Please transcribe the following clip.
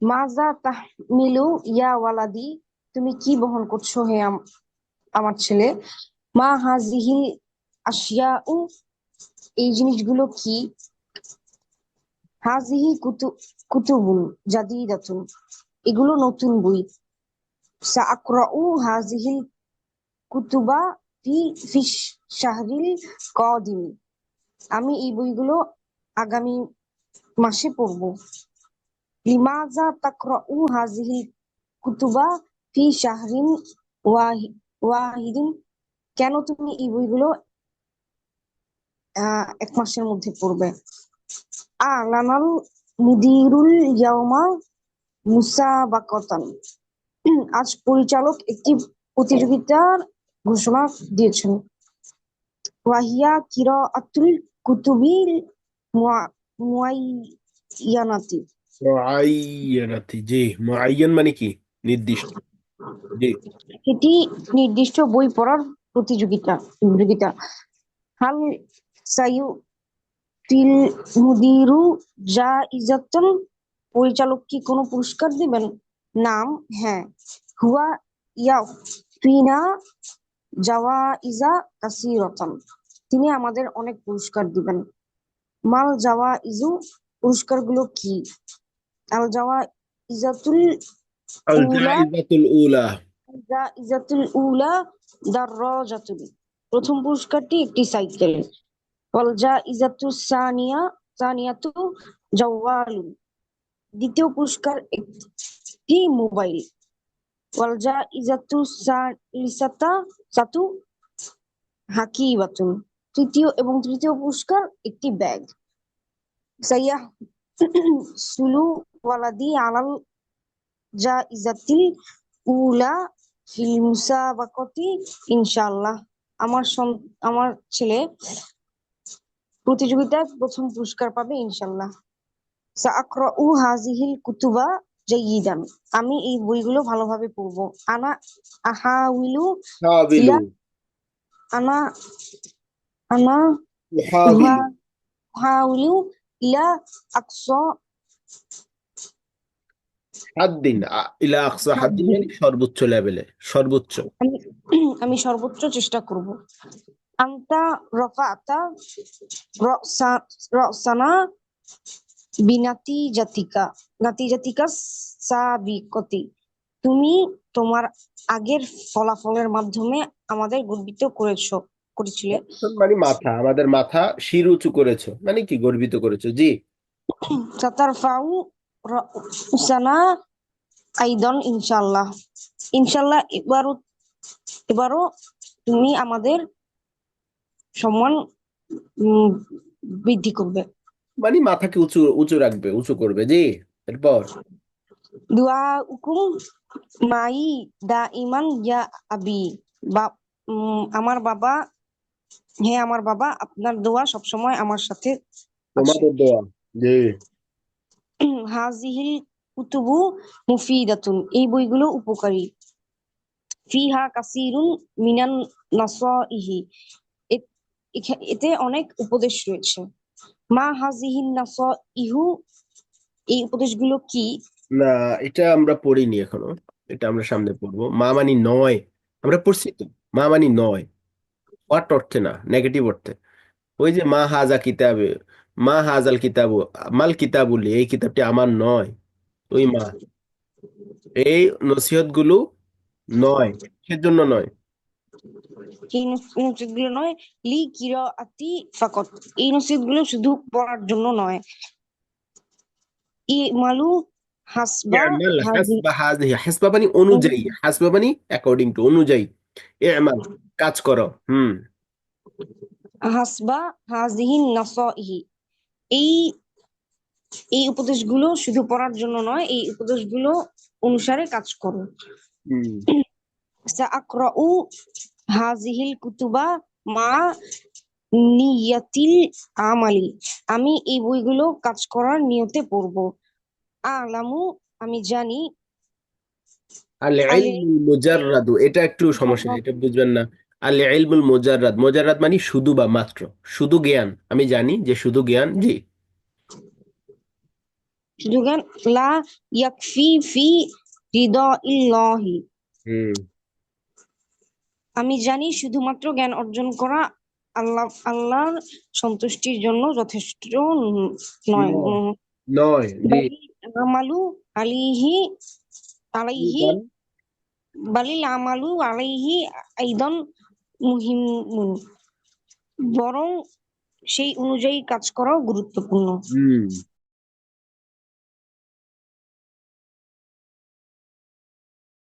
মাজা তাহমিলু ইয়া ওয়ালাদি, তুমি কি বহন করছো হে আমার ছেলে। মা হাজিহিল আশিয়াউ, এই জিনিসগুলো কি। হাজিহি কুতুবুন জাদিদাতুন, এগুলো নতুন বই। সাআকরাউ হাজিহিল কুতুবা ফি শাহরিল কাদিম, আমি এই বইগুলো আগামী মাসে পড়বো। লিমাযা তাকরাউ হাজিহিল কুতুবা ফি শাহরিন ওয়াহিদিন, কেন তুমি এই বইগুলো এক মাসের মধ্যে পড়বে। আলানাল মুদিরুল ইয়াউমা মুসাবাকাতান, আজ পরিচালক একটি প্রতিযোগিতার ঘোষণা দিয়েছেন। ওয়াহিয়া কিরাআতুল কুতুবিল মুআইয়ানাতি, মুআয়্যানাতি, জি। মুআয়্যান মানে কি? নির্দিষ্ট। জি। এটি নির্দিষ্ট বই পড়ার প্রতিযোগিতা। হাল সাইউ ফিল মুদিরু জাইজাতুন, পরিচালক কি কোনো পুরস্কার দিবেন। নাম, হ্যাঁ। হুয়া ইয়াফিনা জাওয়াইজা কাসীরাতান, তিনি আমাদের অনেক পুরস্কার দিবেন। মাল জাওয়াইজু, পুরস্কারগুলো কি। আল জাওয়াইজাতুল আল উলা, জাইজাতুল উলা। জাইজাতুল উলা দাররাজাতুন, প্রথম পুরস্কারটি একটি সাইকেল। ওয়াল জাইজাতু সানিয়াতু জাওয়ালুন, দ্বিতীয় পুরস্কার একটি মোবাইল। ওয়াল জাইজাতু সালিসাতা সাতু হাকিবাতুন, তৃতীয় পুরস্কার একটি ব্যাগ। সাইয়াহ সুলু ওয়ালাদি আলাল জাইজাতিল উলা ফিল মুসাবাকাতি ইনশাআল্লাহ, আমার ছেলে প্রতিযোগিতায় প্রথম পুরস্কার পাবে ইনশাআল্লাহ। সাআকরাউ হাযিহিল কুতুবা জাইয়িদান, আমি এই বইগুলো ভালোভাবে পড়বো। আনা আহাউইলু হাবিলু। ইলা আনা আনা ইহাবিলু। উহাউইলু ইলা আকসা হাদ্দিন, ইলা আকসা হাদ্দিন হাদ্দি, মানে সর্বোচ্চ লেভেলে, সর্বোচ্চ। আমি আমি সর্বোচ্চ চেষ্টা করব। আন্তা রফাতা রসানা নাতি জাতিকা সাবিকতি, তুমি তোমার আগের ফলাফলের মাধ্যমে আমাদের করেছিলে। মানে মাথা, আমাদের মাথা শির উঁচু করেছো মানে কি, গর্বিত করেছো, জি। সাতারফাউ রাউসানা আইদন ইনশাআল্লাহ, ইনশাআল্লাহ এবারও তুমি আমাদের সম্মান উম, বৃদ্ধি করবে। মানে মাথাকে উঁচু উঁচু রাখবে, উঁচু করবে, জি। এরপর দুয়া উকুম মাই দা ইমান ইয়া আবি, বা আমার বাবা, হে আমার বাবা, আপনার দোয়া সবসময় আমার সাথে আছে। তোমাদের দোয়া, জি। হাজিহিল কুতুবু মুফিদাতুন, এই বইগুলো উপকারী। ফিহা কাসিরুন মিনান নাসাইহি, এতে অনেক উপদেশ রয়েছে। মা হাজিহিন নাসাইহু, এই উপদেশগুলো কি। না, এটা আমরা পড়িনি এখনো। এটা আমরা সামনে পড়বো। মা মানি নয়, আমরা পড়ছি তো। মা মানি নয়, হোয়াট অর্থে না, নেগেটিভ অর্থে। ওই যে মা হাজা কিতাবে, মা হাজাল কিতাবু, মাল কিতাবুলি, এই কিতাবটি আমার নয়। ওই মা, এই নসিহত গুলো নয়, সেজন্য নয়। এই নসিহত গুলো নয়, লি কিরাআতি ফাকাত, এই নসিহত গুলো শুধু পড়ার জন্য নয়। ই মালু হাসবা ইয়ামাল হাজি, হাসবা হাযিহি, হাসবা মানে অনুযায়ী, হাসবা মানে অ্যাকর্ডিং টু, অনুযায়ী। ইমাল, কাজ করো। হুম। হাসবা হাজিহিন নাসাইহি, এই এই উপদেশগুলো শুধু পড়ার জন্য নয়, এই উপদেশগুলো অনুসারে কাজ করো। হুম। সাআকরাউ হাযিহিল কুতুবা মা নিয়াতিল আমালি, আমি এই বইগুলো কাজ করার নিয়তে পড়বো। আলামু, আমি জানি। আল আলে ইলমুল মুজাররাদু, এটা একটু সমস্যা, এটা বুঝবেন না। আল ইলমুল মুজাররাদ, মুজাররাদ মানে শুধু বা মাত্র, শুধু জ্ঞান। আমি জানি যে শুধু জ্ঞান, জি। শুধু জ্ঞান লা ইয়াকফি ফি রিদা ইল্লাহি। হুম আমি জানি শুধুমাত্র জ্ঞান অর্জন করা আল্লাহর সন্তুষ্টির জন্য যথেষ্ট নয়। নয় নয়, জি। বালিল আমালু আলাইহি আলাইহি ঈদান বালিল আমালু আলাইহি আইদান মুহিম্মুন, বরং সেই অনুযায়ী কাজ করাও গুরুত্বপূর্ণ। হুম